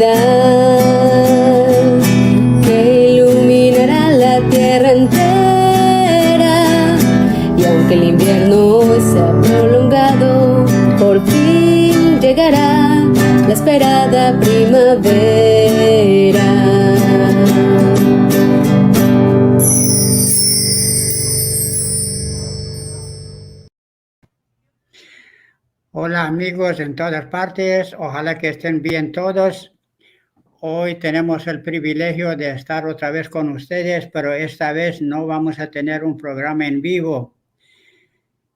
claridad que iluminará la tierra entera. Y aunque el invierno sea prolongado, por fin llegará la esperada primavera. Hola amigos en todas partes, ojalá que estén bien todos. Hoy tenemos el privilegio de estar otra vez con ustedes, pero esta vez no vamos a tener un programa en vivo.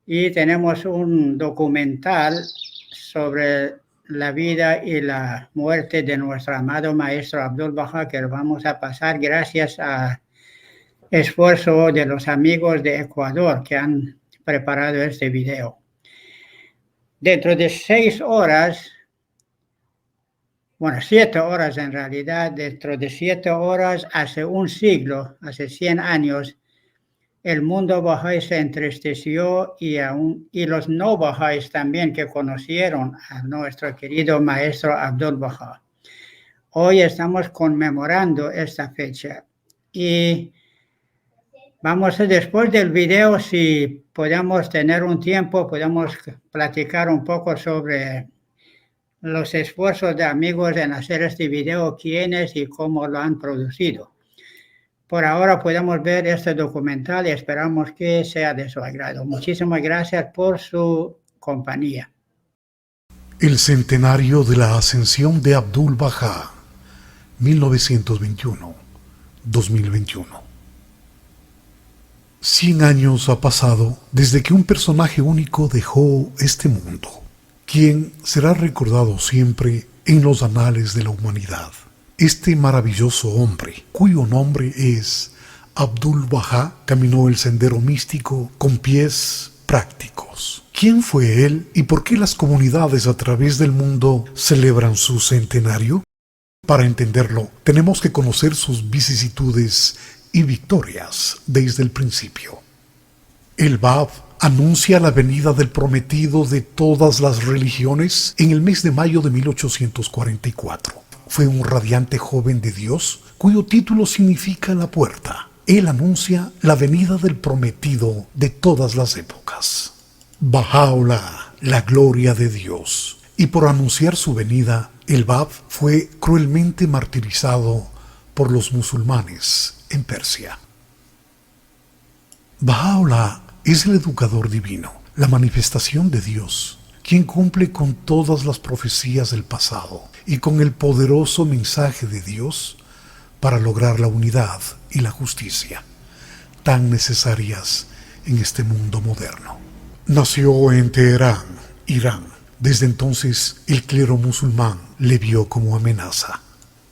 Y tenemos un documental sobre la vida y la muerte de nuestro amado maestro Abdul Baha, que vamos a pasar gracias a esfuerzo de los amigos de Ecuador que han preparado este video. Dentro de 6 horas, 7 horas en realidad, dentro de 7 horas, hace un siglo, hace 100 años, el mundo bahá'í se entristeció y los no bahá'ís también que conocieron a nuestro querido maestro Abdul Baha. Hoy estamos conmemorando esta fecha y vamos a, después del video, si podemos tener un tiempo, podemos platicar un poco sobre los esfuerzos de amigos en hacer este video, quiénes y cómo lo han producido. Por ahora podemos ver este documental y esperamos que sea de su agrado. Muchísimas gracias por su compañía. El centenario de la ascensión de Abdul Baha, 1921-2021. 100 años ha pasado desde que un personaje único dejó este mundo, quien será recordado siempre en los anales de la humanidad. Este maravilloso hombre, cuyo nombre es Abdul Baha, caminó el sendero místico con pies prácticos. ¿Quién fue él y por qué las comunidades a través del mundo celebran su centenario? Para entenderlo, tenemos que conocer sus vicisitudes y victorias desde el principio. El Bab anuncia la venida del prometido de todas las religiones en el mes de mayo de 1844. Fue un radiante joven de Dios cuyo título significa la puerta. Él anuncia la venida del prometido de todas las épocas. Baha'u'lláh, la gloria de Dios. Y por anunciar su venida, el Bab fue cruelmente martirizado por los musulmanes en Persia. Baha'u'lláh es el educador divino, la manifestación de Dios, quien cumple con todas las profecías del pasado y con el poderoso mensaje de Dios para lograr la unidad y la justicia, tan necesarias en este mundo moderno. Nació en Teherán, Irán. Desde entonces el clero musulmán le vio como amenaza.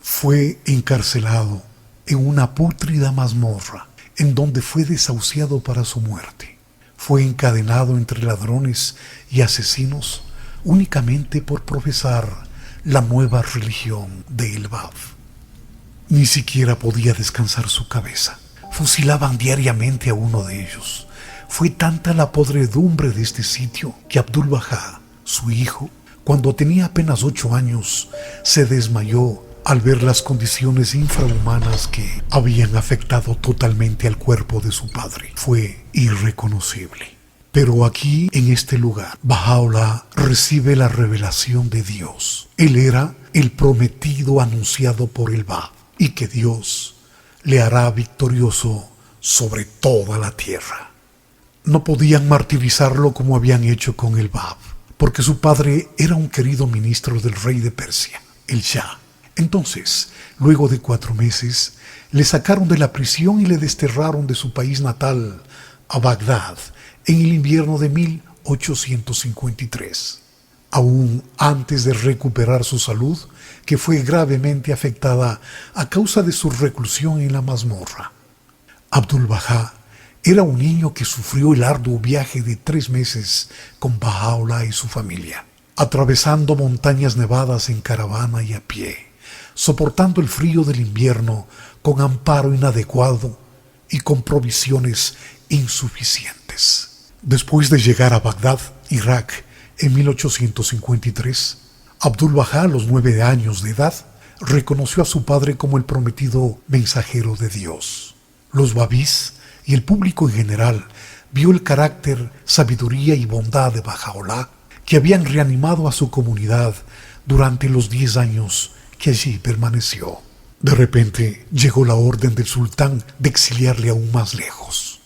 Fue encarcelado en una pútrida mazmorra, en donde fue desahuciado para su muerte. Fue encadenado entre ladrones y asesinos únicamente por profesar la nueva religión de El Bab. Ni siquiera podía descansar su cabeza. Fusilaban diariamente a uno de ellos. Fue tanta la podredumbre de este sitio que Abdul Baha, su hijo, cuando tenía apenas 8 años, se desmayó al ver las condiciones infrahumanas que habían afectado totalmente al cuerpo de su padre. Fue irreconocible. Pero aquí, en este lugar, Baha'u'lláh recibe la revelación de Dios. Él era el prometido anunciado por el Bab, y que Dios le hará victorioso sobre toda la tierra. No podían martirizarlo como habían hecho con el Bab, porque su padre era un querido ministro del rey de Persia, el Shah. Entonces, luego de 4 meses, le sacaron de la prisión y le desterraron de su país natal a Bagdad en el invierno de 1853. Aún antes de recuperar su salud, que fue gravemente afectada a causa de su reclusión en la mazmorra. Abdul Baha era un niño que sufrió el arduo viaje de 3 meses con Baha'u'lláh y su familia, atravesando montañas nevadas en caravana y a pie, soportando el frío del invierno con amparo inadecuado y con provisiones insuficientes. Después de llegar a Bagdad, Irak, en 1853, Abdul Baha, a los 9 años de edad, reconoció a su padre como el prometido mensajero de Dios. Los babís y el público en general vio el carácter, sabiduría y bondad de Bahá'u'lláh, que habían reanimado a su comunidad durante los 10 años que allí permaneció. De repente llegó la orden del sultán de exiliarle aún más lejos.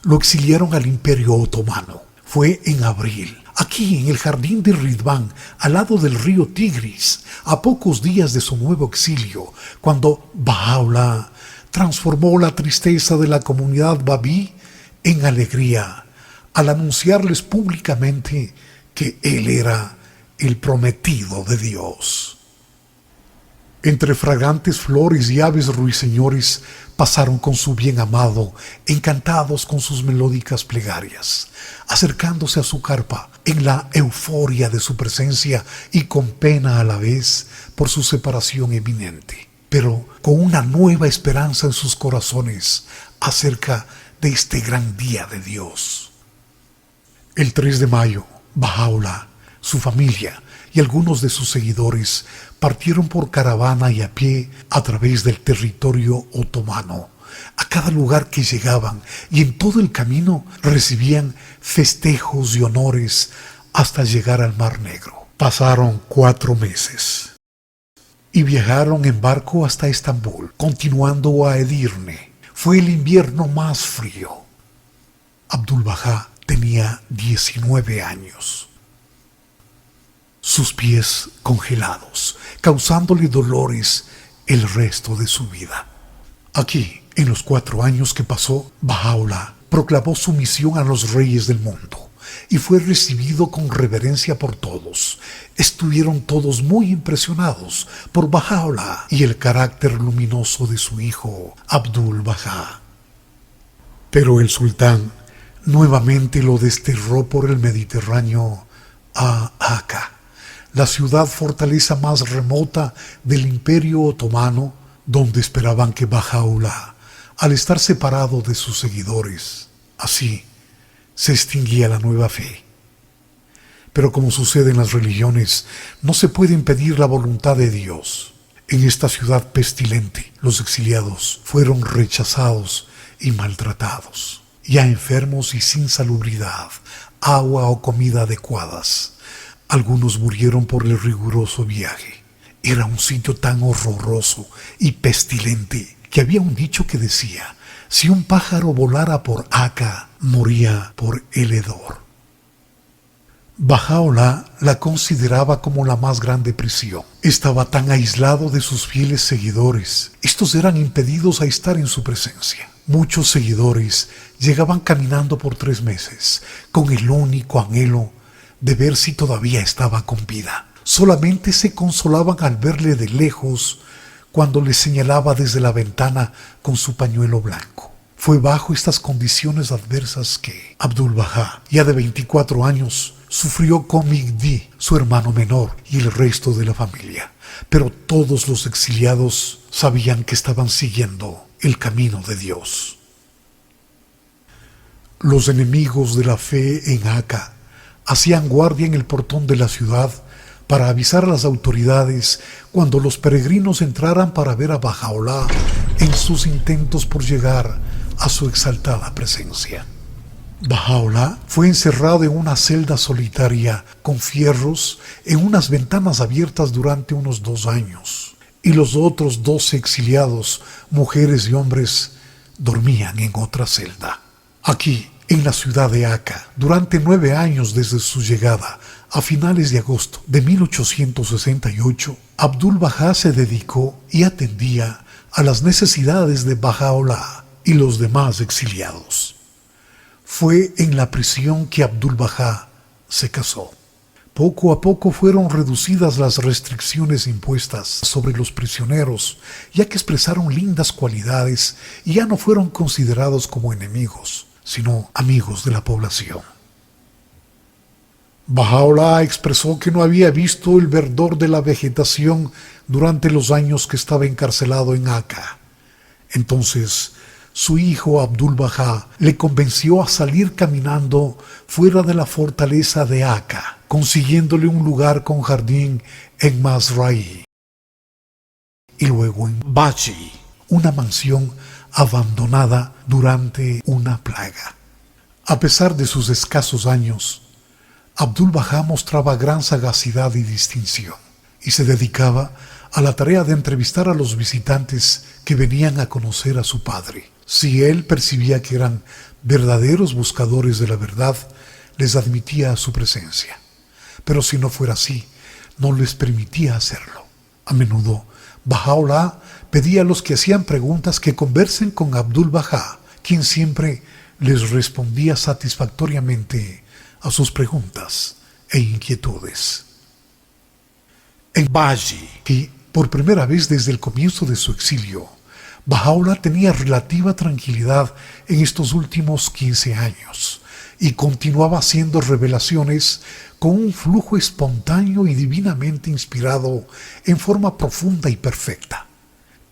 Lo exiliaron al Imperio Otomano. Fue en abril, aquí en el jardín de Ridván, al lado del río Tigris, a pocos días de su nuevo exilio, cuando Bahá'u'lláh transformó la tristeza de la comunidad babí en alegría al anunciarles públicamente que él era el prometido de Dios. Entre fragantes flores y aves ruiseñores pasaron con su bien amado, encantados con sus melódicas plegarias, acercándose a su carpa en la euforia de su presencia y con pena a la vez por su separación eminente, pero con una nueva esperanza en sus corazones acerca de este gran día de Dios. El 3 de mayo, Bahá'u'lláh, su familia y algunos de sus seguidores partieron por caravana y a pie a través del territorio otomano, a cada lugar que llegaban, y en todo el camino recibían festejos y honores hasta llegar al Mar Negro. Pasaron 4 meses y viajaron en barco hasta Estambul, continuando a Edirne. Fue el invierno más frío. Abdul-Bahá tenía 19 años. Sus pies congelados, causándole dolores el resto de su vida. Aquí, en los 4 años que pasó, Bahá'u'lláh proclamó su misión a los reyes del mundo y fue recibido con reverencia por todos. Estuvieron todos muy impresionados por Bahá'u'lláh y el carácter luminoso de su hijo Abdul-Bahá. Pero el sultán nuevamente lo desterró por el Mediterráneo a Akka, la ciudad fortaleza más remota del Imperio Otomano, donde esperaban que Bahá'u'lláh, al estar separado de sus seguidores, así se extinguía la nueva fe. Pero como sucede en las religiones, no se puede impedir la voluntad de Dios. En esta ciudad pestilente, los exiliados fueron rechazados y maltratados, ya enfermos y sin salubridad, agua o comida adecuadas. Algunos murieron por el riguroso viaje. Era un sitio tan horroroso y pestilente que había un dicho que decía: si un pájaro volara por Akka, moría por el hedor. Bahá'u'lláh la consideraba como la más grande prisión. Estaba tan aislado de sus fieles seguidores. Estos eran impedidos a estar en su presencia. Muchos seguidores llegaban caminando por 3 meses, con el único anhelo de ver si todavía estaba con vida. Solamente se consolaban al verle de lejos cuando le señalaba desde la ventana con su pañuelo blanco. Fue bajo estas condiciones adversas que Abdul-Bahá, ya de 24 años, sufrió con Mihdi, su hermano menor, y el resto de la familia. Pero todos los exiliados sabían que estaban siguiendo el camino de Dios. Los enemigos de la fe en Akka hacían guardia en el portón de la ciudad para avisar a las autoridades cuando los peregrinos entraran para ver a Bahá'u'lláh en sus intentos por llegar a su exaltada presencia. Bahá'u'lláh fue encerrado en una celda solitaria con fierros en unas ventanas abiertas durante unos 2 años, y los otros 12 exiliados, mujeres y hombres, dormían en otra celda. Aquí, en la ciudad de Akka, durante 9 años desde su llegada, a finales de agosto de 1868, Abdul-Bahá se dedicó y atendía a las necesidades de Bahá'u'lláh y los demás exiliados. Fue en la prisión que Abdul-Bahá se casó. Poco a poco fueron reducidas las restricciones impuestas sobre los prisioneros, ya que expresaron lindas cualidades y ya no fueron considerados como enemigos, sino amigos de la población. Bahá'u'lláh expresó que no había visto el verdor de la vegetación durante los años que estaba encarcelado en Akka. Entonces, su hijo Abdul-Bahá le convenció a salir caminando fuera de la fortaleza de Akka. consiguiéndole un lugar con jardín en Masrai y luego en Baji, una mansión abandonada durante una plaga. A pesar de sus escasos años, Abdu'l-Bahá mostraba gran sagacidad y distinción y se dedicaba a la tarea de entrevistar a los visitantes que venían a conocer a su padre. Si él percibía que eran verdaderos buscadores de la verdad, les admitía a su presencia. Pero si no fuera así, no les permitía hacerlo. A menudo, Baha'u'lláh pedía a los que hacían preguntas que conversen con Abdu'l-Bahá, quien siempre les respondía satisfactoriamente a sus preguntas e inquietudes. En Baji, que por primera vez desde el comienzo de su exilio, Baha'u'lláh tenía relativa tranquilidad en estos últimos 15 años y continuaba haciendo revelaciones con un flujo espontáneo y divinamente inspirado en forma profunda y perfecta,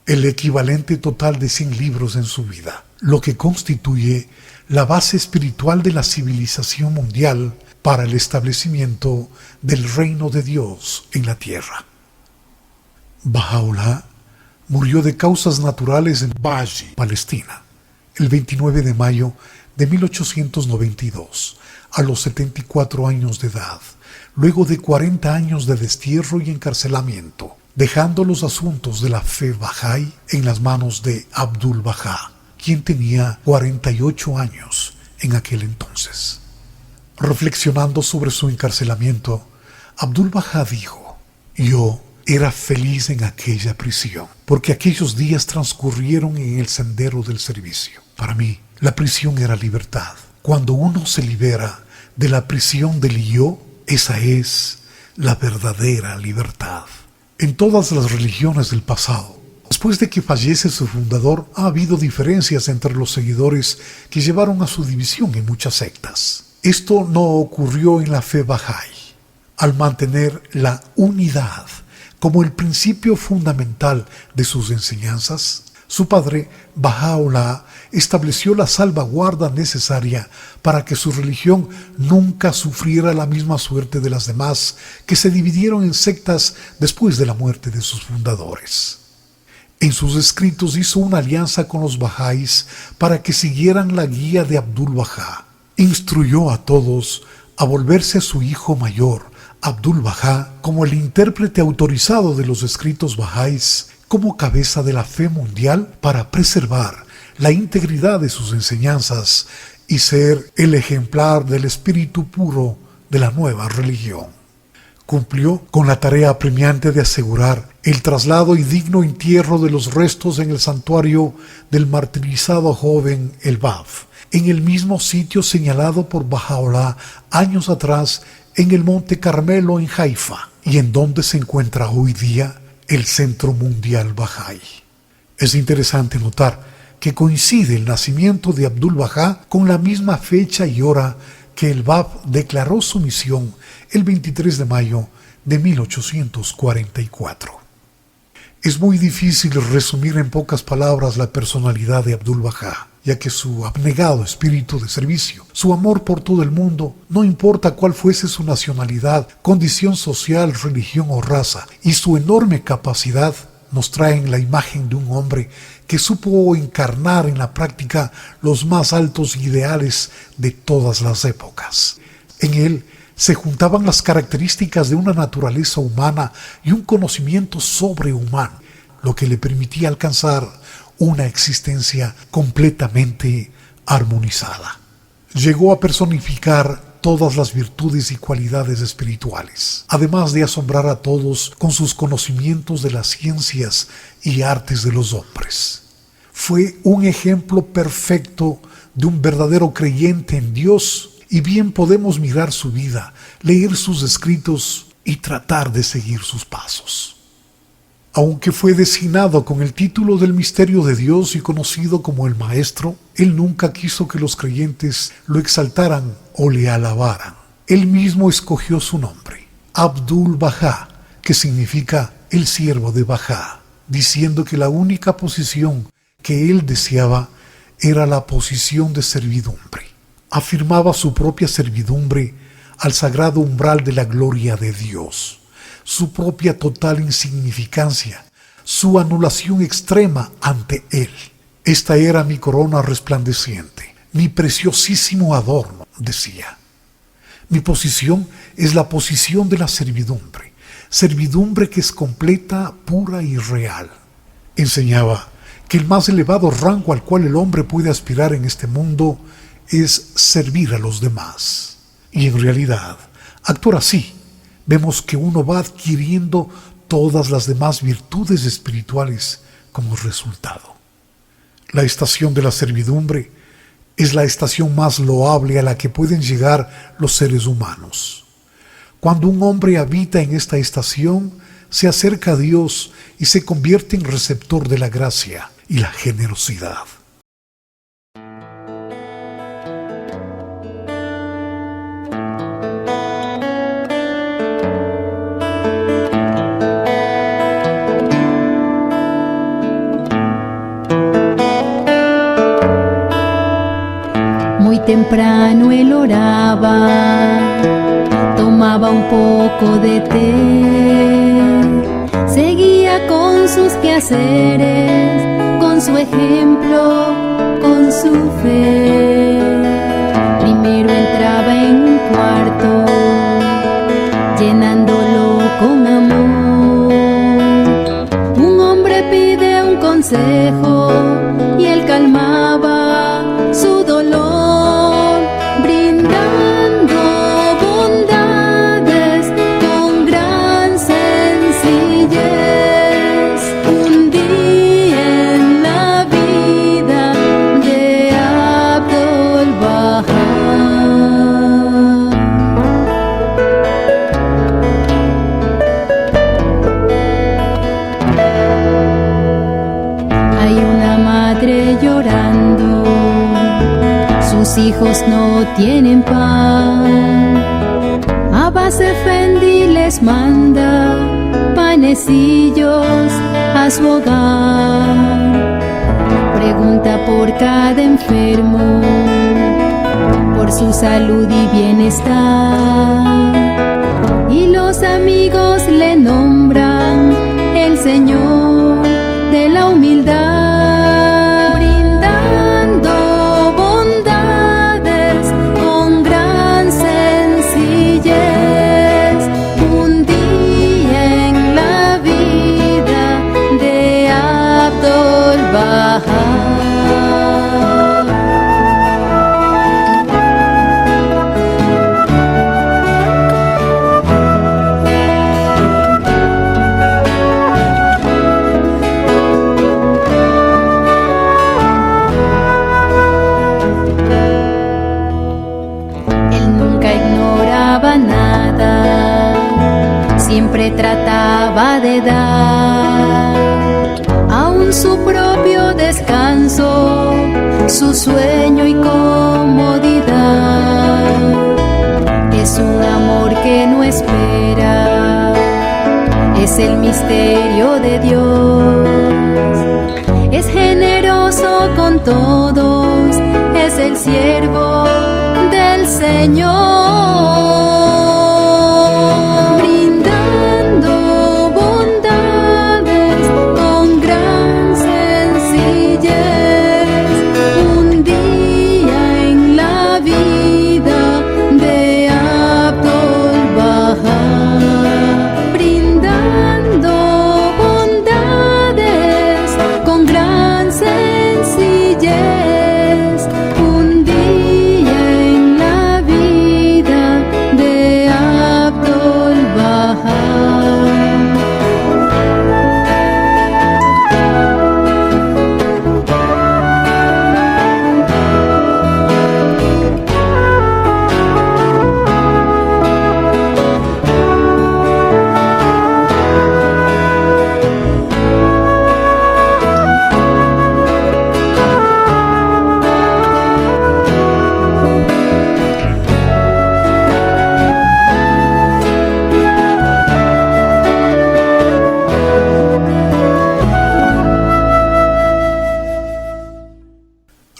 el equivalente total de 100 libros en su vida, lo que constituye la base espiritual de la civilización mundial para el establecimiento del reino de Dios en la tierra. Baha'u'lláh murió de causas naturales en Baji, Palestina, el 29 de mayo de 1892, a los 74 años de edad, luego de 40 años de destierro y encarcelamiento, dejando los asuntos de la fe Bahá'í en las manos de Abdu'l-Bahá, quien tenía 48 años en aquel entonces. Reflexionando sobre su encarcelamiento, Abdu'l-Bahá dijo: «Yo era feliz en aquella prisión, porque aquellos días transcurrieron en el sendero del servicio. Para mí, la prisión era libertad. Cuando uno se libera de la prisión del yo, esa es la verdadera libertad». En todas las religiones del pasado, después de que fallece su fundador, ha habido diferencias entre los seguidores que llevaron a su división en muchas sectas. Esto no ocurrió en la fe Bahá'í. Al mantener la unidad como el principio fundamental de sus enseñanzas, su padre, Baha'u'lláh, estableció la salvaguarda necesaria para que su religión nunca sufriera la misma suerte de las demás que se dividieron en sectas después de la muerte de sus fundadores. En sus escritos hizo una alianza con los Bahá'ís para que siguieran la guía de Abdu'l-Bahá. Instruyó a todos a volverse a su hijo mayor, Abdu'l-Bahá, como el intérprete autorizado de los escritos Bahá'ís, como cabeza de la fe mundial para preservar la integridad de sus enseñanzas y ser el ejemplar del espíritu puro de la nueva religión. Cumplió con la tarea apremiante de asegurar el traslado y digno entierro de los restos en el santuario del martirizado joven El Bab, en el mismo sitio señalado por Baha'u'lláh años atrás en el Monte Carmelo en Haifa, y en donde se encuentra hoy día el Centro Mundial Bahá'í. Es interesante notar que coincide el nacimiento de Abdu'l-Bahá con la misma fecha y hora que el Bab declaró su misión el 23 de mayo de 1844. Es muy difícil resumir en pocas palabras la personalidad de Abdu'l-Bahá, ya que su abnegado espíritu de servicio, su amor por todo el mundo, no importa cuál fuese su nacionalidad, condición social, religión o raza, y su enorme capacidad, nos traen la imagen de un hombre que supo encarnar en la práctica los más altos ideales de todas las épocas. En él se juntaban las características de una naturaleza humana y un conocimiento sobrehumano, lo que le permitía alcanzar una existencia completamente armonizada. Llegó a personificar todas las virtudes y cualidades espirituales, además de asombrar a todos con sus conocimientos de las ciencias y artes de los hombres. Fue un ejemplo perfecto de un verdadero creyente en Dios, y bien podemos mirar su vida, leer sus escritos y tratar de seguir sus pasos. Aunque fue designado con el título del misterio de Dios y conocido como el Maestro, él nunca quiso que los creyentes lo exaltaran o le alabaran. Él mismo escogió su nombre, Abdu'l-Bahá, que significa el siervo de Bahá, diciendo que la única posición que él deseaba era la posición de servidumbre. Afirmaba su propia servidumbre al sagrado umbral de la gloria de Dios, su propia total insignificancia, su anulación extrema ante Él. Esta era mi corona resplandeciente, mi preciosísimo adorno, decía. Mi posición es la posición de la servidumbre, servidumbre que es completa, pura y real. Enseñaba que el más elevado rango al cual el hombre puede aspirar en este mundo es servir a los demás. Y en realidad, actuar así, vemos que uno va adquiriendo todas las demás virtudes espirituales como resultado. La estación de la servidumbre es la estación más loable a la que pueden llegar los seres humanos. Cuando un hombre habita en esta estación, se acerca a Dios y se convierte en receptor de la gracia y la generosidad. Muy temprano él oraba, tomaba un poco de té, seguía con sus quehaceres, con su ejemplo, con su fe. Primero entraba en un cuarto, llenándolo con amor. Un hombre pide un consejo y él calmaba su dolor, brindando bondades con gran sencillez. Un día en la vida de Abdul Baha, hay una madre llorando, sus hijos no tienen pan. Abbas Efendi les manda panecillos a su hogar. Pregunta por cada enfermo, por su salud y bienestar. Y los amigos le nombran el Señor de la humildad, brindando bondades con gran sencillez. Un día en la vida de Abdul Baha. Siempre trataba de dar, aún su propio descanso, su sueño y comodidad. Es un amor que no espera, es el misterio de Dios. Es generoso con todos, es el siervo del Señor. Un día en la vida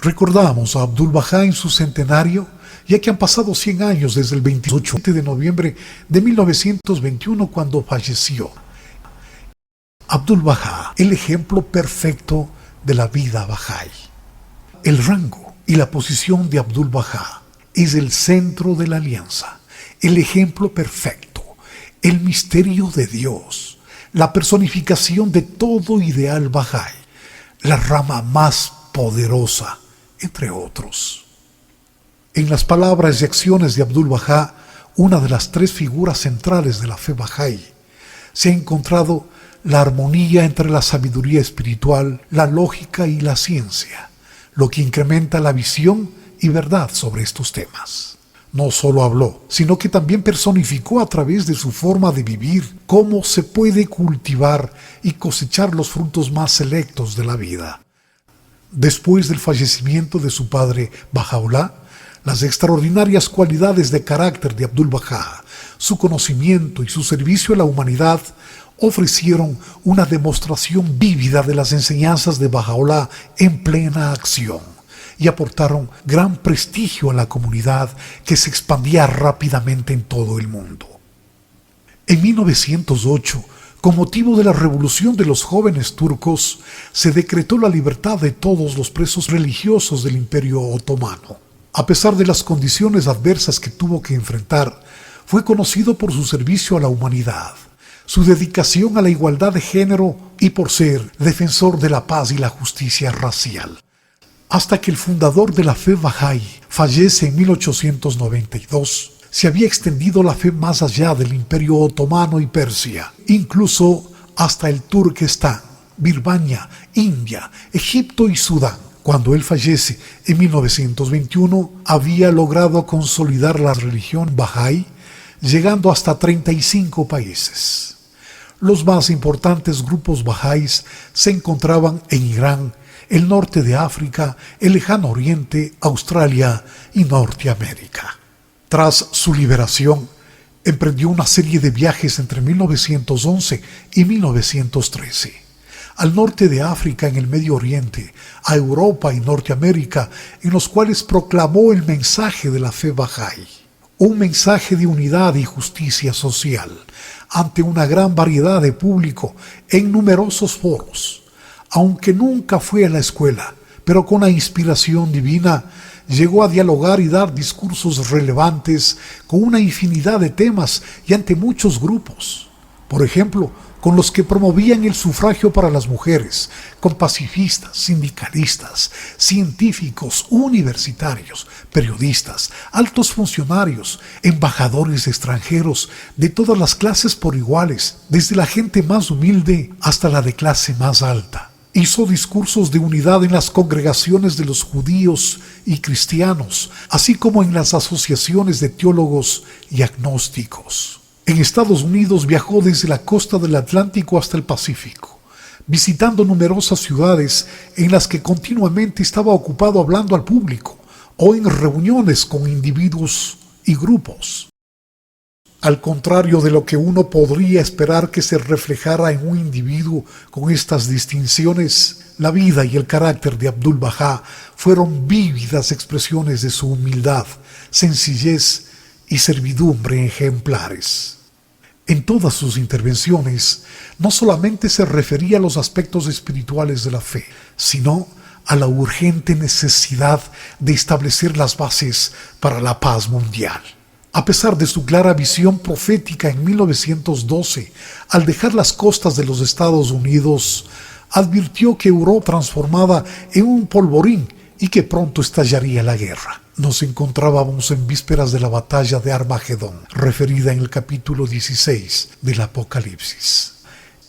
Recordamos a Abdul Bahá en su centenario, ya que han pasado 100 años desde el 28 de noviembre de 1921 cuando falleció. Abdul Bahá, el ejemplo perfecto de la vida Bahá'í. El rango y la posición de Abdul Bahá es el centro de la alianza, el ejemplo perfecto, el misterio de Dios, la personificación de todo ideal Bahá'í, la rama más poderosa, entre otros. En las palabras y acciones de Abdul Bahá, una de las 3 figuras centrales de la fe Bahá'í, se ha encontrado la armonía entre la sabiduría espiritual, la lógica y la ciencia, lo que incrementa la visión y verdad sobre estos temas. No solo habló, sino que también personificó a través de su forma de vivir cómo se puede cultivar y cosechar los frutos más selectos de la vida. Después del fallecimiento de su padre Baha'u'lláh, las extraordinarias cualidades de carácter de Abdul Bahá, su conocimiento y su servicio a la humanidad ofrecieron una demostración vívida de las enseñanzas de Baha'u'lláh en plena acción y aportaron gran prestigio a la comunidad que se expandía rápidamente en todo el mundo. En 1908, con motivo de la revolución de los jóvenes turcos, se decretó la libertad de todos los presos religiosos del Imperio Otomano. A pesar de las condiciones adversas que tuvo que enfrentar, fue conocido por su servicio a la humanidad, su dedicación a la igualdad de género y por ser defensor de la paz y la justicia racial. Hasta que el fundador de la fe Bahá'í fallece en 1892, se había extendido la fe más allá del Imperio Otomano y Persia, incluso hasta el Turquestán, Birmania, India, Egipto y Sudán. Cuando él fallece en 1921, había logrado consolidar la religión Bahá'í, llegando hasta 35 países. Los más importantes grupos bahá'ís se encontraban en Irán, el norte de África, el lejano oriente, Australia y Norteamérica. Tras su liberación, emprendió una serie de viajes entre 1911 y 1913. Al norte de África, en el Medio Oriente, a Europa y Norteamérica, en los cuales proclamó el mensaje de la fe Bahá'í, un mensaje de unidad y justicia social, ante una gran variedad de público en numerosos foros. Aunque nunca fue a la escuela, pero con la inspiración divina, llegó a dialogar y dar discursos relevantes con una infinidad de temas y ante muchos grupos. Por ejemplo, con los que promovían el sufragio para las mujeres, con pacifistas, sindicalistas, científicos, universitarios, periodistas, altos funcionarios, embajadores extranjeros, de todas las clases por iguales, desde la gente más humilde hasta la de clase más alta. Hizo discursos de unidad en las congregaciones de los judíos y cristianos, así como en las asociaciones de teólogos y agnósticos. En Estados Unidos viajó desde la costa del Atlántico hasta el Pacífico, visitando numerosas ciudades en las que continuamente estaba ocupado hablando al público o en reuniones con individuos y grupos. Al contrario de lo que uno podría esperar que se reflejara en un individuo con estas distinciones, la vida y el carácter de Abdul Bahá fueron vívidas expresiones de su humildad, sencillez y servidumbre ejemplares. En todas sus intervenciones, no solamente se refería a los aspectos espirituales de la fe, sino a la urgente necesidad de establecer las bases para la paz mundial. A pesar de su clara visión profética en 1912, al dejar las costas de los Estados Unidos, advirtió que Europa transformada en un polvorín y que pronto estallaría la guerra. Nos encontrábamos en vísperas de la batalla de Armagedón, referida en el capítulo 16 del Apocalipsis.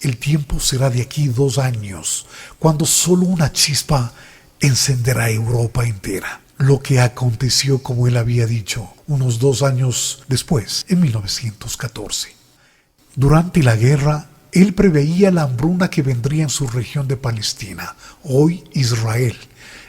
El tiempo será de aquí 2 años, cuando solo una chispa encenderá Europa entera. Lo que aconteció, como él había dicho, unos 2 años después, en 1914. Durante la guerra, él preveía la hambruna que vendría en su región de Palestina, hoy Israel.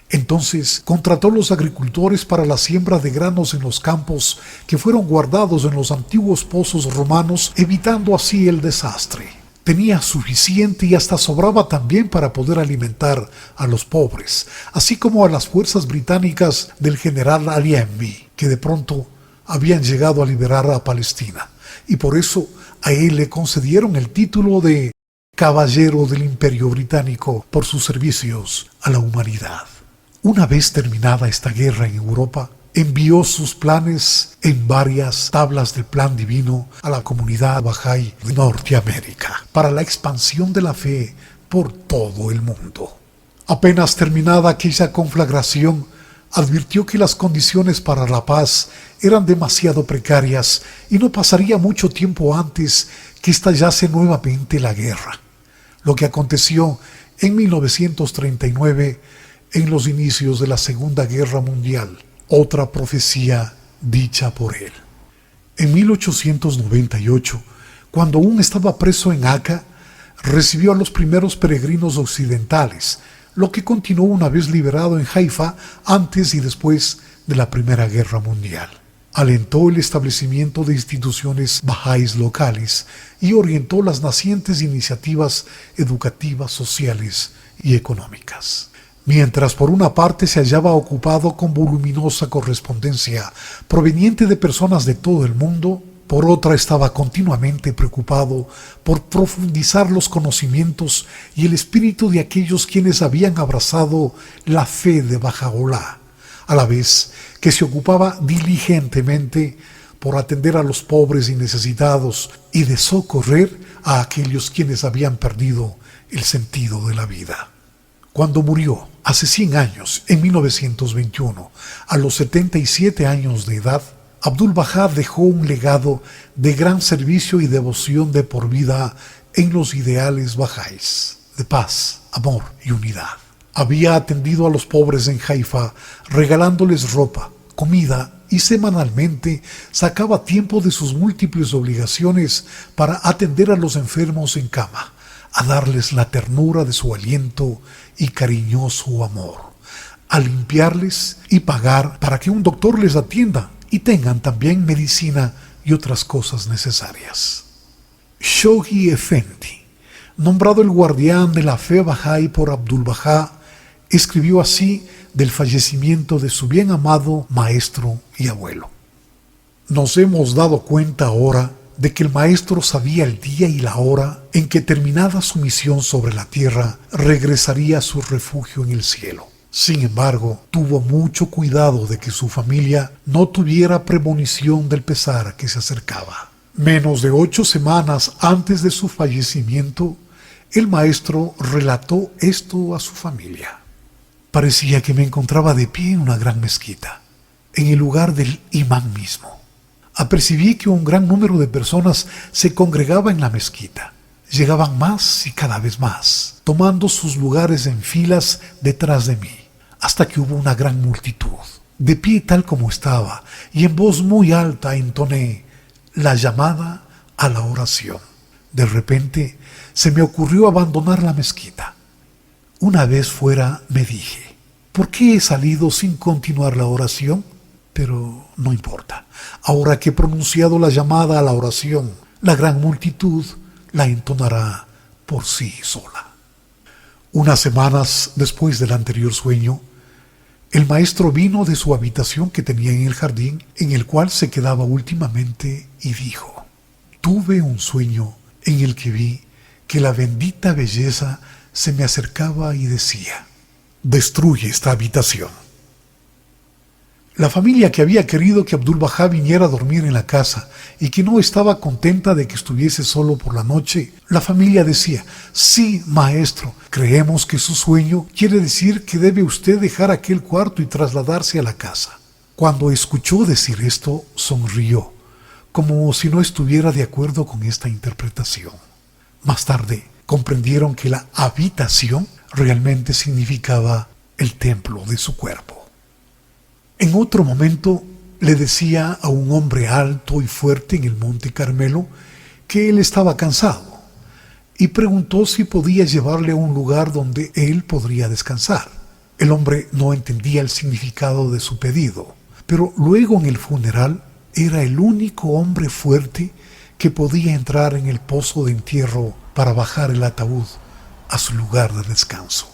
Entonces contrató a los agricultores para la siembra de granos en los campos que fueron guardados en los antiguos pozos romanos, evitando así el desastre. tenía suficiente y hasta sobraba también para poder alimentar a los pobres, así como a las fuerzas británicas del general Allenby, que de pronto habían llegado a liberar a Palestina, y por eso a él le concedieron el título de Caballero del Imperio Británico por sus servicios a la humanidad. Una vez terminada esta guerra en Europa, envió sus planes en varias tablas del plan divino a la comunidad Bahá'í de Norteamérica para la expansión de la fe por todo el mundo. Apenas terminada aquella conflagración, advirtió que las condiciones para la paz eran demasiado precarias y no pasaría mucho tiempo antes que estallase nuevamente la guerra, lo que aconteció en 1939 en los inicios de la Segunda Guerra Mundial, otra profecía dicha por él. En 1898, cuando aún estaba preso en Acá, recibió a los primeros peregrinos occidentales, lo que continuó una vez liberado en Haifa antes y después de la Primera Guerra Mundial. Alentó el establecimiento de instituciones bahá'ís locales y orientó las nacientes iniciativas educativas, sociales y económicas. Mientras por una parte se hallaba ocupado con voluminosa correspondencia proveniente de personas de todo el mundo, por otra estaba continuamente preocupado por profundizar los conocimientos y el espíritu de aquellos quienes habían abrazado la fe de Baha'u'lláh, a la vez que se ocupaba diligentemente por atender a los pobres y necesitados y de socorrer a aquellos quienes habían perdido el sentido de la vida. Cuando murió, hace 100 años, en 1921, a los 77 años de edad, Abdul-Bahá dejó un legado de gran servicio y devoción de por vida en los ideales bahá'ís, de paz, amor y unidad. Había atendido a los pobres en Haifa, regalándoles ropa, comida y semanalmente sacaba tiempo de sus múltiples obligaciones para atender a los enfermos en cama, a darles la ternura de su aliento y cariñoso amor, a limpiarles y pagar para que un doctor les atienda y tengan también medicina y otras cosas necesarias. Shoghi Effendi, nombrado el guardián de la fe bahá'í por Abdul-Bahá, escribió así del fallecimiento de su bien amado maestro y abuelo. Nos hemos dado cuenta ahora de que el maestro sabía el día y la hora en que, terminada su misión sobre la tierra, regresaría a su refugio en el cielo. Sin embargo, tuvo mucho cuidado de que su familia no tuviera premonición del pesar que se acercaba. Menos de 8 semanas antes de su fallecimiento, el maestro relató esto a su familia. Parecía que me encontraba de pie en una gran mezquita, en el lugar del imán mismo. Apercibí que un gran número de personas se congregaba en la mezquita. Llegaban más y cada vez más, tomando sus lugares en filas detrás de mí, hasta que hubo una gran multitud. De pie tal como estaba, y en voz muy alta entoné la llamada a la oración. De repente se me ocurrió abandonar la mezquita. Una vez fuera me dije, ¿por qué he salido sin continuar la oración? Pero no importa. Ahora que he pronunciado la llamada a la oración, la gran multitud la entonará por sí sola. Unas semanas después del anterior sueño, el maestro vino de su habitación que tenía en el jardín, en el cual se quedaba últimamente, y dijo: tuve un sueño en el que vi que la bendita belleza se me acercaba y decía: destruye esta habitación. La familia, que había querido que Abdul-Bahá viniera a dormir en la casa y que no estaba contenta de que estuviese solo por la noche, la familia decía: sí, maestro, creemos que su sueño quiere decir que debe usted dejar aquel cuarto y trasladarse a la casa. Cuando escuchó decir esto, sonrió, como si no estuviera de acuerdo con esta interpretación. Más tarde, comprendieron que la habitación realmente significaba el templo de su cuerpo. En otro momento le decía a un hombre alto y fuerte en el Monte Carmelo que él estaba cansado y preguntó si podía llevarle a un lugar donde él podría descansar. El hombre no entendía el significado de su pedido, pero luego en el funeral era el único hombre fuerte que podía entrar en el pozo de entierro para bajar el ataúd a su lugar de descanso.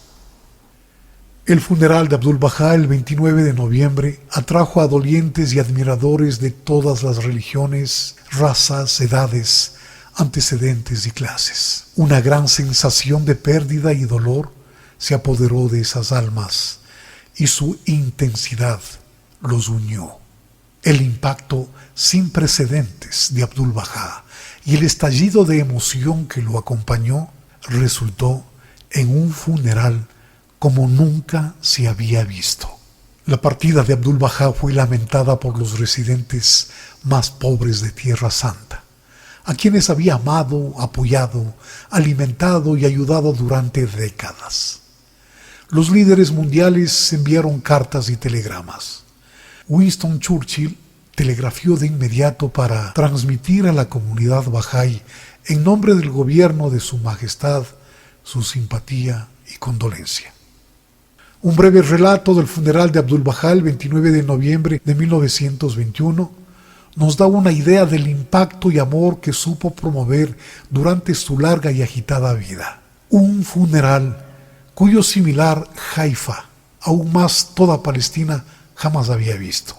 El funeral de Abdul Baha el 29 de noviembre atrajo a dolientes y admiradores de todas las religiones, razas, edades, antecedentes y clases. Una gran sensación de pérdida y dolor se apoderó de esas almas y su intensidad los unió. El impacto sin precedentes de Abdul Baha y el estallido de emoción que lo acompañó resultó en un funeral como nunca se había visto. La partida de Abdul Baha fue lamentada por los residentes más pobres de Tierra Santa, a quienes había amado, apoyado, alimentado y ayudado durante décadas. Los líderes mundiales enviaron cartas y telegramas. Winston Churchill telegrafió de inmediato para transmitir a la comunidad Bahá'í, en nombre del gobierno de Su Majestad, su simpatía y condolencia. Un breve relato del funeral de Abdul Baha el 29 de noviembre de 1921 nos da una idea del impacto y amor que supo promover durante su larga y agitada vida. Un funeral cuyo similar Haifa, aún más toda Palestina, jamás había visto.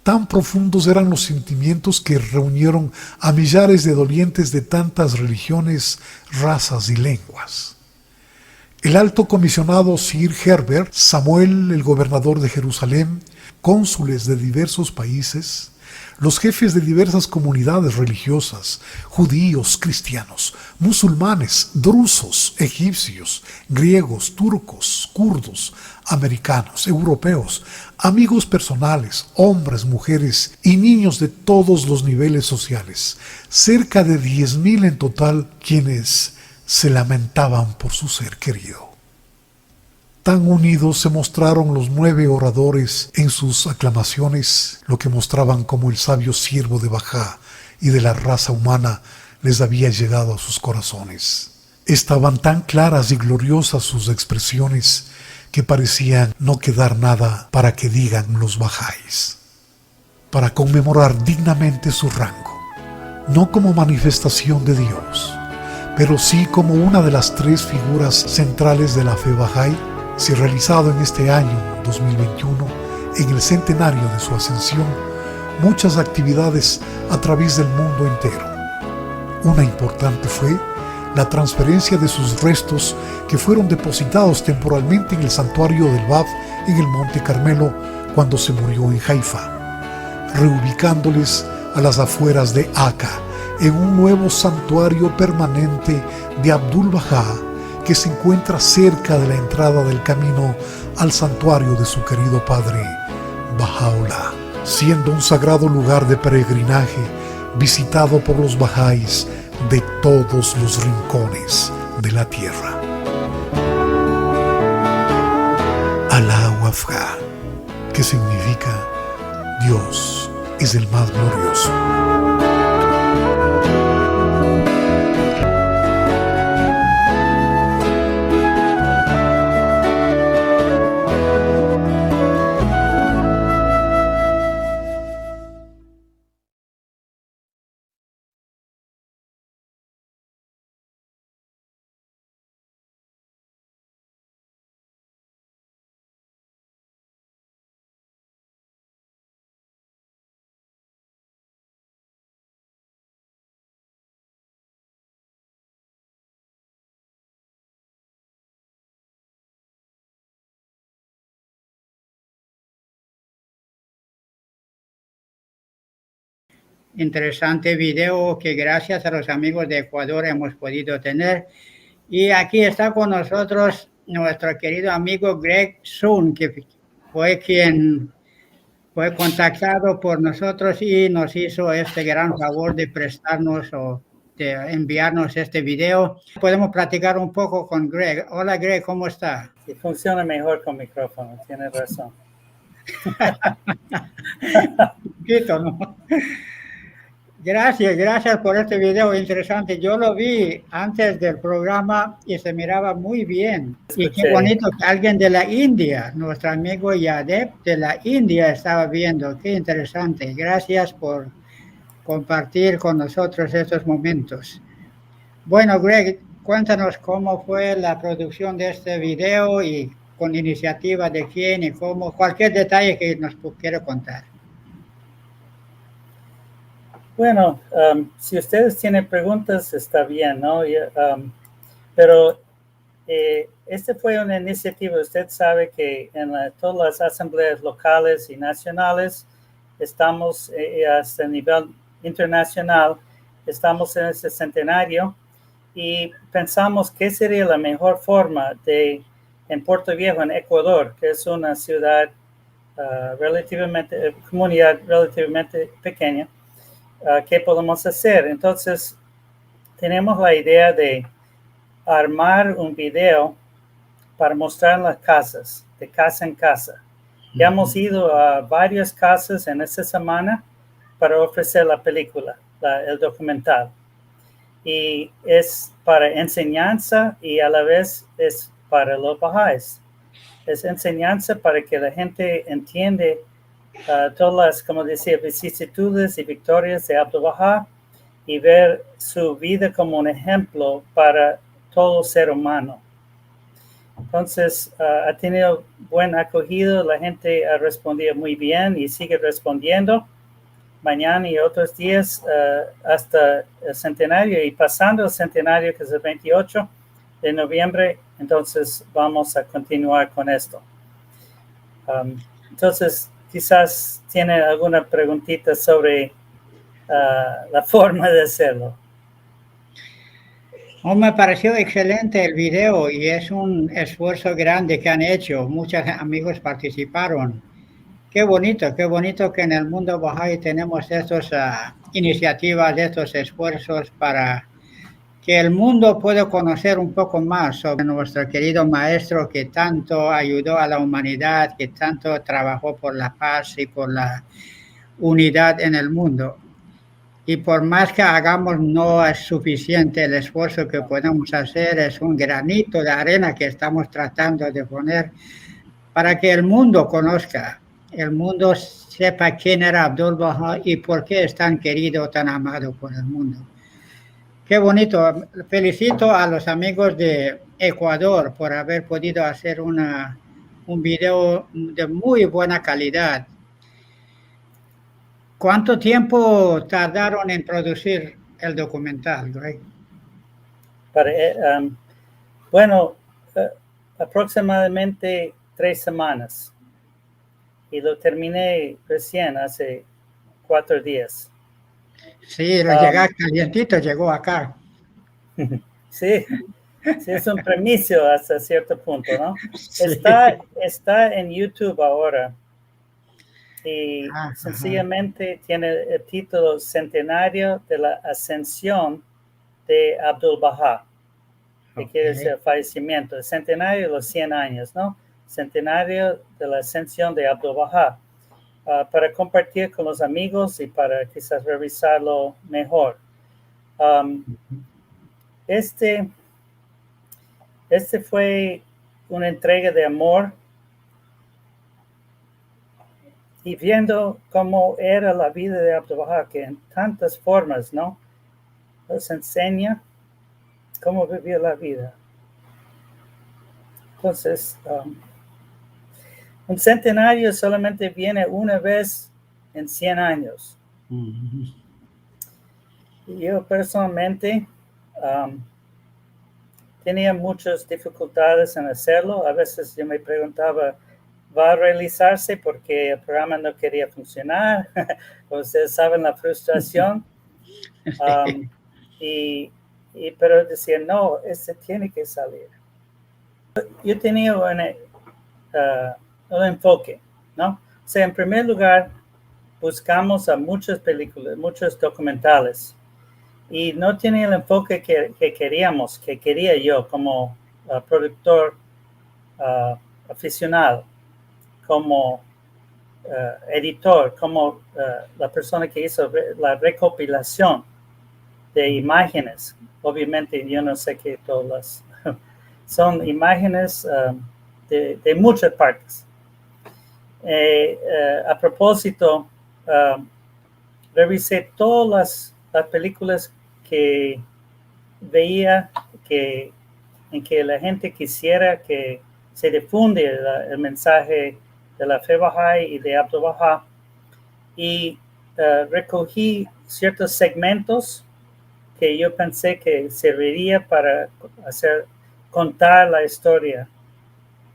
Tan profundos eran los sentimientos que reunieron a millares de dolientes de tantas religiones, razas y lenguas. El alto comisionado Sir Herbert Samuel, el gobernador de Jerusalén, cónsules de diversos países, los jefes de diversas comunidades religiosas, judíos, cristianos, musulmanes, drusos, egipcios, griegos, turcos, kurdos, americanos, europeos, amigos personales, hombres, mujeres y niños de todos los niveles sociales, cerca de 10,000 en total, quienes se lamentaban por su ser querido. Tan unidos se mostraron los 9 oradores en sus aclamaciones, lo que mostraban como el sabio siervo de Baha y de la raza humana les había llegado a sus corazones. Estaban tan claras y gloriosas sus expresiones que parecían no quedar nada para que digan los Bahá'ís. Para conmemorar dignamente su rango, no como manifestación de Dios, pero sí como una de las 3 figuras centrales de la fe Bahá'í, se ha realizado en este año 2021, en el centenario de su ascensión, muchas actividades a través del mundo entero. Una importante fue la transferencia de sus restos que fueron depositados temporalmente en el santuario del Bab en el Monte Carmelo cuando se murió en Haifa, reubicándoles a las afueras de Akka en un nuevo santuario permanente de Abdul Baha que se encuentra cerca de la entrada del camino al santuario de su querido padre Baha'u'llah, siendo un sagrado lugar de peregrinaje visitado por los Bahá'ís de todos los rincones de la tierra. Allahu Akbar, que significa Dios es el más glorioso. Interesante video que gracias a los amigos de Ecuador hemos podido tener. Y aquí está con nosotros nuestro querido amigo Greg Sun, que fue quien fue contactado por nosotros y nos hizo este gran favor de prestarnos o de enviarnos este video. Podemos platicar un poco con Greg. Hola Greg, ¿cómo está? Y funciona mejor con micrófono, tienes razón. Un poquito, ¿no? Gracias por este video interesante. Yo lo vi antes del programa y se miraba muy bien. Y qué bonito que alguien de la India, nuestro amigo Yadep de la India estaba viendo. Qué interesante. Gracias por compartir con nosotros estos momentos. Bueno, Greg, cuéntanos cómo fue la producción de este video y con iniciativa de quién y cómo, cualquier detalle que nos quiera contar. Bueno, si ustedes tienen preguntas, está bien, ¿no? Pero este fue una iniciativa. Usted sabe que en todas las asambleas locales y nacionales estamos hasta el nivel internacional, estamos en ese centenario y pensamos qué sería la mejor forma en Puerto Viejo, en Ecuador, que es una ciudad comunidad relativamente pequeña, ¿qué podemos hacer? Entonces, tenemos la idea de armar un video para mostrar las casas, de casa en casa. Ya hemos ido a varias casas en esta semana para ofrecer la película, el documental. Y es para enseñanza y a la vez es para los bahá'ís. Es enseñanza para que la gente entiende todas las, como decía, vicisitudes y victorias de Abdul Bahá y ver su vida como un ejemplo para todo ser humano. Entonces, ha tenido buen acogido, la gente ha respondido muy bien y sigue respondiendo mañana y otros días hasta el centenario y pasando el centenario, que es el 28 de noviembre, entonces vamos a continuar con esto. Entonces, quizás tiene alguna preguntita sobre la forma de hacerlo. Oh, me pareció excelente el video y es un esfuerzo grande que han hecho. Muchos amigos participaron. Qué bonito que en el mundo Bahá'í tenemos estas iniciativas, estos esfuerzos para que el mundo pueda conocer un poco más sobre nuestro querido maestro que tanto ayudó a la humanidad, que tanto trabajó por la paz y por la unidad en el mundo. Y por más que hagamos, no es suficiente el esfuerzo que podemos hacer, es un granito de arena que estamos tratando de poner para que el mundo conozca, el mundo sepa quién era Abdul Bahá y por qué es tan querido, tan amado por el mundo. Qué bonito. Felicito a los amigos de Ecuador por haber podido hacer un video de muy buena calidad. ¿Cuánto tiempo tardaron en producir el documental, Greg? Bueno, aproximadamente 3 semanas. Y lo terminé recién, hace 4 días. Sí, llega calientito, llegó acá. Sí, es un premicio hasta cierto punto, ¿no? Sí. Está en YouTube ahora. Y sencillamente tiene el título Centenario de la Ascensión de Abdul Bahá, que quiere decir fallecimiento. El centenario de los 100 años, ¿no? Centenario de la Ascensión de Abdul Bahá. Para compartir con los amigos y para quizás revisarlo mejor. Este fue una entrega de amor y viendo cómo era la vida de Abdul Bahá, que en tantas formas, ¿no? Nos enseña cómo vivir la vida. Entonces, un centenario solamente viene una vez en 100 años. Y yo personalmente tenía muchas dificultades en hacerlo. A veces yo me preguntaba, ¿va a realizarse porque el programa no quería funcionar? Ustedes saben la frustración. Pero decía, no, tiene que salir. Yo tenía un enfoque, ¿no? O sea, en primer lugar, buscamos a muchas películas, muchos documentales, y no tenía el enfoque que queríamos, que quería yo como productor aficionado, como editor, como la persona que hizo la recopilación de imágenes. Obviamente yo no sé qué todas las son imágenes de muchas partes. A propósito, revisé todas las películas que veía en que la gente quisiera que se difunde el mensaje de la fe Bahá'í y de Abdul Bahá, y recogí ciertos segmentos que yo pensé que serviría para contar la historia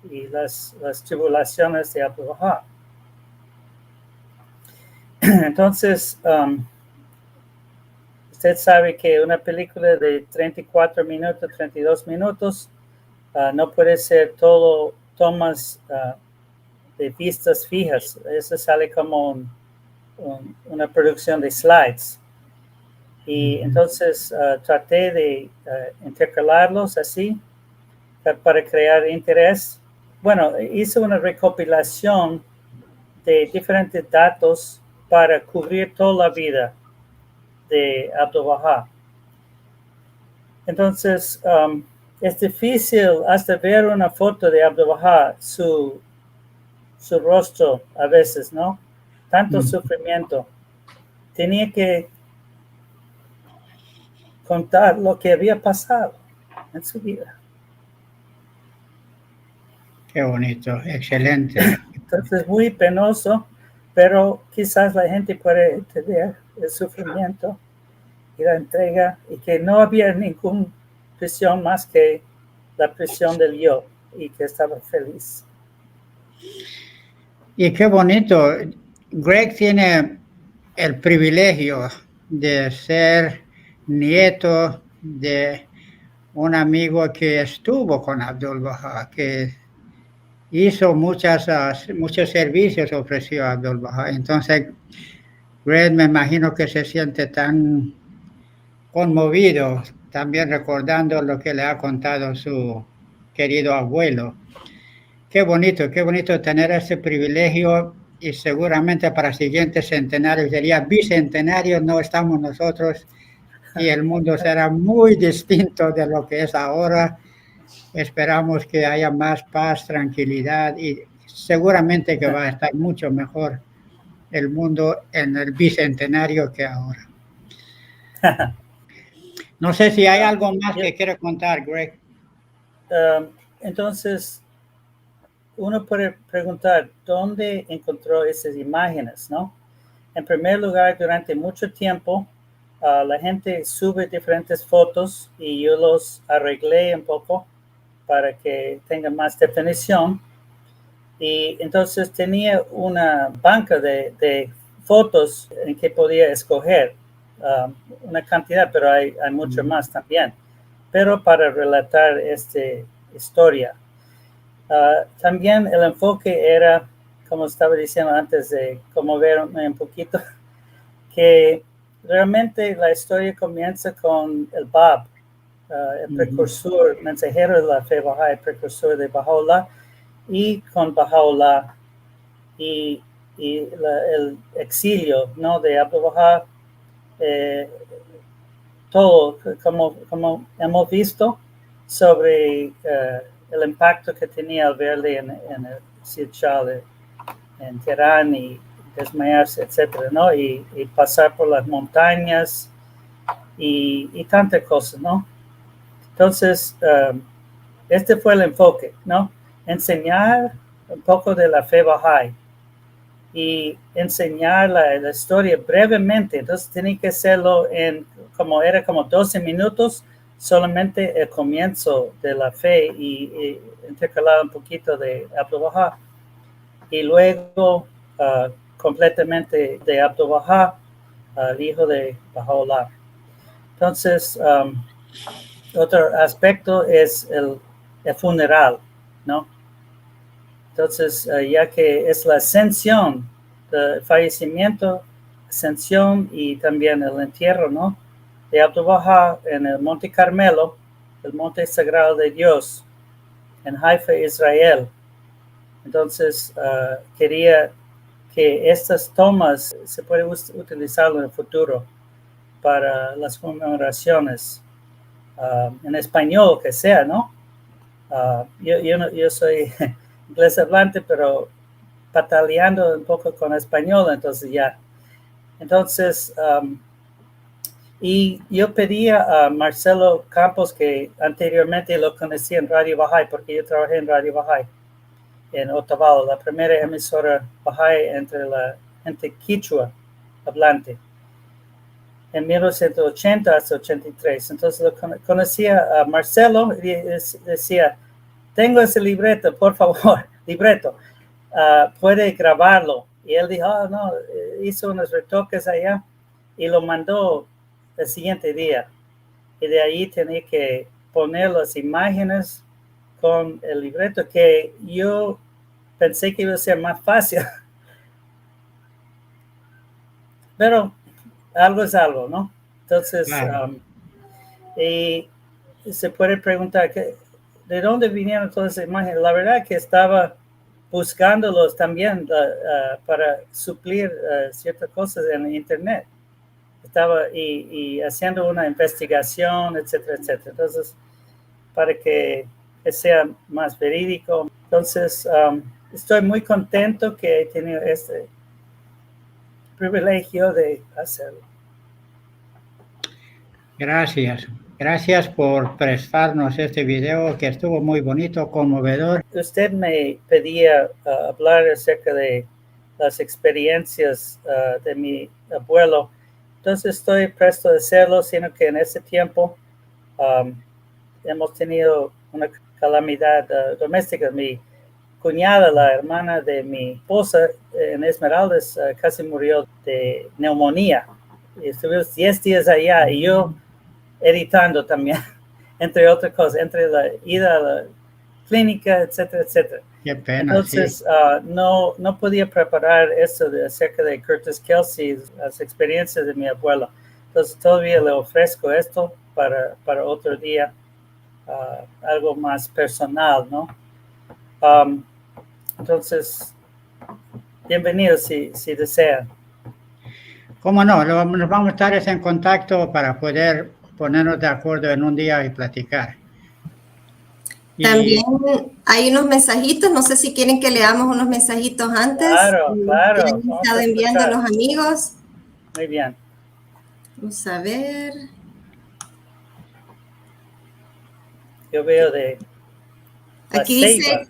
y las tribulaciones de Abdul Bahá. Entonces, usted sabe que una película de 34 minutos, 32 minutos, no puede ser todo tomas de vistas fijas. Eso sale como una producción de slides. Y entonces traté de intercalarlos así para crear interés. Bueno, hice una recopilación de diferentes datos para cubrir toda la vida de Abdul Bahá. Entonces, es difícil hasta ver una foto de Abdul Bahá, su rostro a veces, ¿no? Tanto sufrimiento. Tenía que contar lo que había pasado en su vida. Qué bonito, excelente. Entonces, muy penoso, pero quizás la gente puede entender el sufrimiento y la entrega, y que no había ninguna prisión más que la prisión del yo, y que estaba feliz. Y qué bonito. Greg tiene el privilegio de ser nieto de un amigo que estuvo con Abdul Bahá, que hizo muchos servicios, ofreció a Abdul Bahá. Entonces, Greg me imagino que se siente tan conmovido, también recordando lo que le ha contado su querido abuelo. Qué bonito tener ese privilegio, y seguramente para siguientes centenarios, sería bicentenarios, no estamos nosotros, y el mundo será muy distinto de lo que es ahora. Esperamos que haya más paz, tranquilidad, y seguramente que va a estar mucho mejor el mundo en el bicentenario que ahora. No sé si hay algo más que quiere contar, Greg. Entonces, uno puede preguntar, ¿dónde encontró esas imágenes, no? En primer lugar, durante mucho tiempo, la gente sube diferentes fotos y yo los arreglé un poco para que tengan más definición. Y entonces tenía una banca de fotos en que podía escoger una cantidad, pero hay mucho más también. Pero para relatar esta historia. También el enfoque era, como estaba diciendo antes de conmoverme un poquito, que realmente la historia comienza con el Bab, el precursor, mensajero de la fe Bahá'í, el precursor de Baha'u'lláh, y con Baha'u'lláh y el exilio, ¿no?, de Abdul Bahá, todo, como hemos visto, sobre el impacto que tenía al verle en el Sirchal, en Teherán, y desmayarse, etcétera, ¿no? Y pasar por las montañas y tantas cosas, ¿no? Entonces, este fue el enfoque, ¿no? Enseñar un poco de la fe Bahá'í y enseñar la historia brevemente. Entonces, tenía que hacerlo era como 12 minutos, solamente el comienzo de la fe y intercalar un poquito de Abdul Bahá, y luego completamente de Abdul Bahá, el hijo de Baha'u'lláh. Entonces, otro aspecto es el funeral, ¿no? Entonces, ya que es la ascensión, el fallecimiento, ascensión y también el entierro, ¿no?, de Abdul Bahá en el Monte Carmelo, el monte sagrado de Dios, en Haifa, Israel. Entonces, quería que estas tomas se puedan utilizar en el futuro para las conmemoraciones, en español, que sea, ¿no? Yo soy inglés hablante, pero bataleando un poco con español, entonces ya. Entonces, Y yo pedía a Marcelo Campos, que anteriormente lo conocía en Radio Bahá'í, porque yo trabajé en Radio Bahá'í en Otavalo, la primera emisora Bahá'í entre la gente quichua hablante, en 1980 hasta 83. Entonces lo conocía a Marcelo y decía, tengo ese libreto, por favor, libreto, puede grabarlo. Y él dijo, no, hizo unos retoques allá y lo mandó el siguiente día. Y de ahí tenía que poner las imágenes con el libreto, que yo pensé que iba a ser más fácil. Pero algo es algo, ¿no? Entonces, Claro. y se puede preguntar, ¿de dónde vinieron todas esas imágenes? La verdad que estaba buscándolos también para suplir ciertas cosas en internet. Estaba y haciendo una investigación, etcétera, etcétera. Entonces, para que sea más verídico. Entonces, estoy muy contento que he tenido este privilegio de hacerlo. Gracias. Gracias por prestarnos este video que estuvo muy bonito, conmovedor. Usted me pedía hablar acerca de las experiencias de mi abuelo. Entonces estoy presto a hacerlo, sino que en ese tiempo hemos tenido una calamidad doméstica. Mi cuñada, la hermana de mi esposa en Esmeraldas, casi murió de neumonía. Y estuvimos 10 días allá y yo editando también, entre otras cosas, entre la ida a la clínica, etcétera, etcétera. Qué pena, Entonces, sí. no podía preparar eso acerca de Curtis Kelsey, las experiencias de mi abuelo. Entonces, todavía le ofrezco esto para otro día, algo más personal, ¿no? Entonces, bienvenido si desean. ¿Cómo no? Nos vamos a estar en contacto para poder ponernos de acuerdo en un día y platicar. También hay unos mensajitos, no sé si quieren que leamos unos mensajitos antes. Claro, claro. Que han estado enviando los amigos. Muy bien. Vamos a ver. Yo veo de Aquí dice,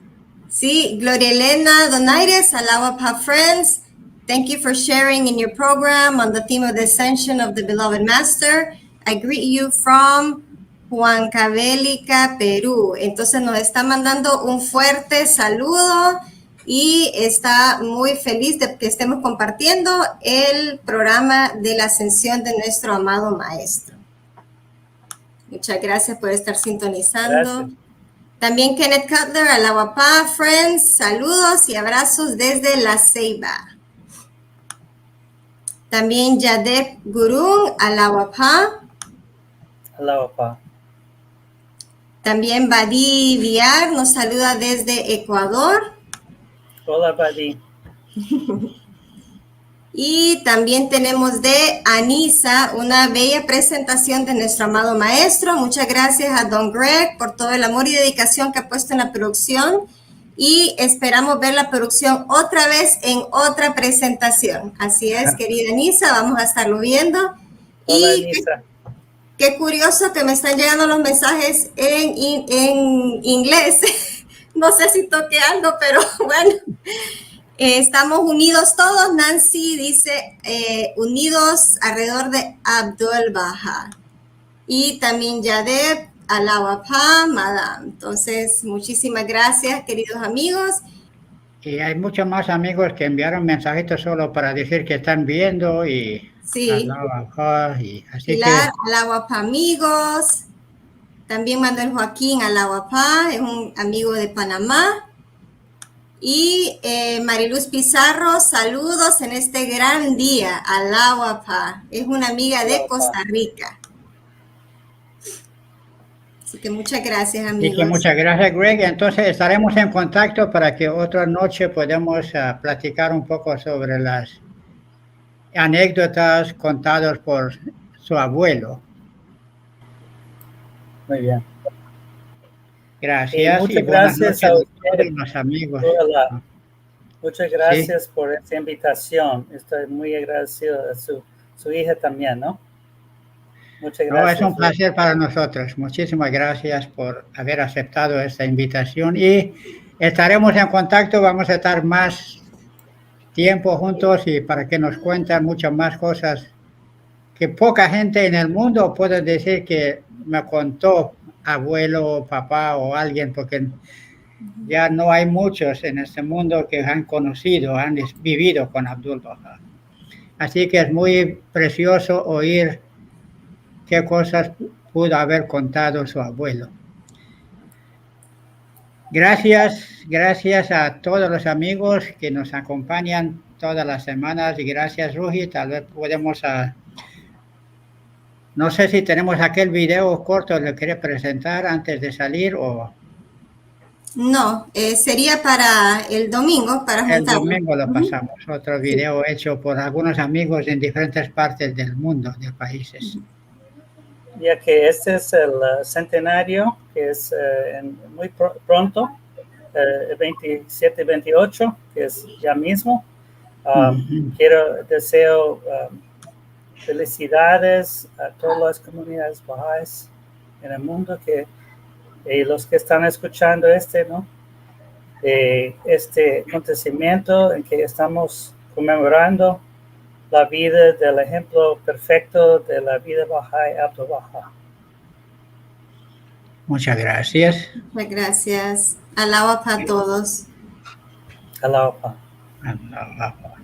sí, Gloria Elena Donaires, Alawapa friends, thank you for sharing in your program on the theme of the ascension of the beloved master. I greet you from Huancavelica, Perú. Entonces nos está mandando un fuerte saludo y está muy feliz de que estemos compartiendo el programa de la ascensión de nuestro amado maestro. Muchas gracias por estar sintonizando. Gracias. También Kenneth Cutler, Alawapá, friends, saludos y abrazos desde La Ceiba. También Yadep Gurung, Alawapá. Alawapá. También Badi Viar nos saluda desde Ecuador. Hola, Badi. Y también tenemos de Anisa una bella presentación de nuestro amado maestro. Muchas gracias a Don Greg por todo el amor y dedicación que ha puesto en la producción. Y esperamos ver la producción otra vez en otra presentación. Así es, querida Anisa, vamos a estarlo viendo. Hola, Y Anisa. qué curioso que me están llegando los mensajes en inglés. No sé si toqué algo, pero bueno. Estamos unidos todos. Nancy dice unidos alrededor de Abdul Baha. Y también Yadeb, Alawapá, Madame. Entonces, muchísimas gracias, queridos amigos. Y hay muchos más amigos que enviaron mensajitos solo para decir que están viendo y... Sí. Y así Pilar, que... Alawapá, amigos. También Manuel Joaquín Alawapá, es un amigo de Panamá. Y Mariluz Pizarro, saludos en este gran día. Alawapá, es una amiga de Costa Rica. Así que muchas gracias, amigos. Y que muchas gracias, Greg. Entonces estaremos en contacto para que otra noche podamos platicar un poco sobre las anécdotas contadas por su abuelo. Muy bien. Gracias. Muchas y buenas gracias noches a ustedes, los amigos. Hola. Muchas gracias por esta invitación. Estoy muy agradecido a su hija también, ¿no? Muchas No, gracias. es un placer para nosotros. Muchísimas gracias por haber aceptado esta invitación y estaremos en contacto. Vamos a estar más tiempo juntos y para que nos cuenten muchas más cosas que poca gente en el mundo puede decir que me contó abuelo, papá o alguien, porque ya no hay muchos en este mundo que han conocido, han vivido con Abdul Baha. Así que es muy precioso oír qué cosas pudo haber contado su abuelo. Gracias a todos los amigos que nos acompañan todas las semanas y gracias, Ruji. Tal vez podemos, no sé si tenemos aquel video corto que le quiere presentar antes de salir o... No, sería para el domingo, para El juntarlo. domingo lo pasamos, otro video hecho por algunos amigos en diferentes partes del mundo, de países. Ya que este es el centenario, que es muy pronto, el 27-28, que es ya mismo. Deseo felicidades a todas las comunidades bahá'ís en el mundo y los que están escuchando ¿no? Este acontecimiento en que estamos conmemorando la vida del ejemplo perfecto de la vida Bahá'í, Abdul Baha. Muchas gracias. Muchas gracias. Alaba para todos. Alaba. Alaba.